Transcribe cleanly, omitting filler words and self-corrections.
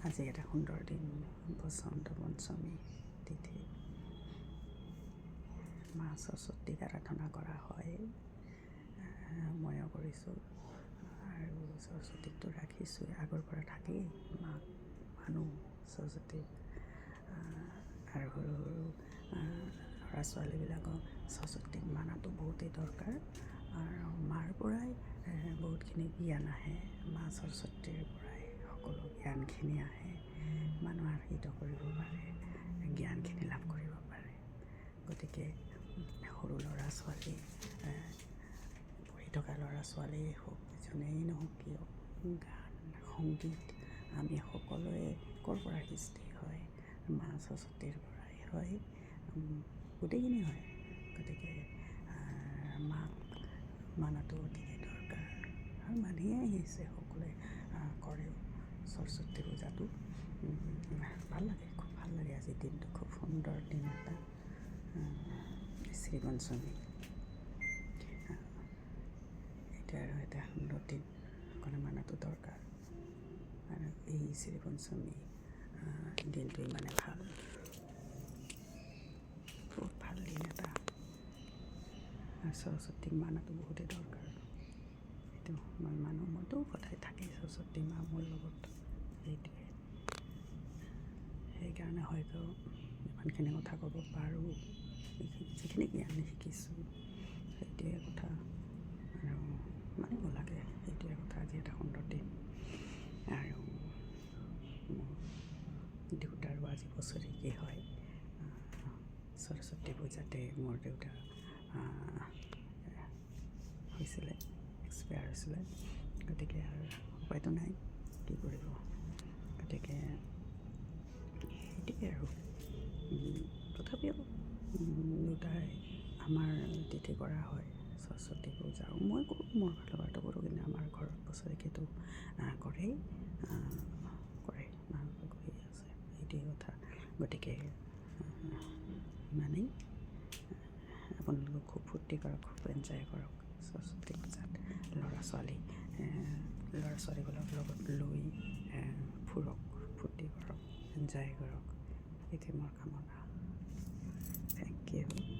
আজি এটা সুন্দৰ দিন, বসন্ত পঞ্চমী তিথি। মা সৰস্বতীক আৰাধনা কৰা হয়, ময়ো কৰিছোঁ আৰু সৰস্বতীকতো ৰাখিছোঁ, আগৰ পৰা থাকেই। মাক মানুহ সৰস্বতীক আৰু সৰু সৰু ল'ৰা ছোৱালীবিলাকক সৰস্বতীক মানাটো বহুতেই দৰকাৰ। আৰু মাৰ পৰাই বহুতখিনি জ্ঞান আহে, মা সৰস্বতীৰ পৰাই সকলো জ্ঞানখিনি আহে, মানুহ আৰ্হিত কৰিব পাৰে, জ্ঞানখিনি লাভ কৰিব পাৰে। গতিকে সৰু ল'ৰা ছোৱালী, পঢ়ি থকা ল'ৰা ছোৱালীয়ে হওক, যোনেই নহওক কিয়, গান সংগীত আমি সকলোৱে ক'ৰ পৰা সৃষ্টি হয়, মা সৰস্বতীৰ পৰাই হয়, গোটেইখিনি হয়। গতিকে মাক মানাটো অতিকৈ দৰকাৰ আৰু মানিয়ে আহিছে, সকলোৱে কৰেও সৰস্বতী পূজাটো। ভাল লাগে, খুব ভাল লাগে। আজিৰ দিনটো খুব সুন্দৰ দিন এটা, শ্ৰী পঞ্চমী। এতিয়া আৰু এটা সুন্দৰ দিন, সেইকাৰণে মানাটো দৰকাৰ। আৰু এই শ্ৰী পঞ্চমী দিনটো ইমানে ভাল, বহুত ভাল দিন এটা। আৰু সৰস্বতীক মানাটো বহুতেই দৰকাৰ। সেইটো মই মানুহ, মইতো সদায় থাকেই সৰস্বতী মা মোৰ লগত, সেইটোৱে। সেইকাৰণে হয়তো ইমানখিনি কথা ক'ব পাৰোঁ, যিখিনি জ্ঞান শিকিছোঁ, সেইটোৱে কথা। আৰু মানিব লাগে, সেইটোৱে কথা। আজি এটা সুন্দৰ দিন আৰু মোৰ দেউতাৰো আজি বছৰেকী হয়। সৰস্বতী পূজাতে মোৰ দেউতা হৈছিলে, এক্সপায়াৰ হৈছিলে। গতিকে আৰু উপায়তো নাই, কি কৰিব। গতিকে সেইটোৱে আৰু তথাপিও দেউতাই আমাৰ তিথি কৰা হয় সৰস্বতী পূজা। মই কৰোঁ, মোৰ ফালৰ পৰাতো কৰোঁ, কিন্তু আমাৰ ঘৰত বছৰেকীটো কৰেই, কৰে, মাহঁতে কৰি আছে, সেইটোৱে কথা। গতিকে ইমানেই, আপোনালোকে খুব ফূৰ্তি কৰক, খুব এনজয় কৰক সৰস্বতী পূজাত। ল'ৰা ছোৱালীবিলাকৰ লগত লৈ ফুৰক, ফূৰ্তি কৰক, এনজয় কৰক, এইটোৱে মোৰ কামনা। Thank U.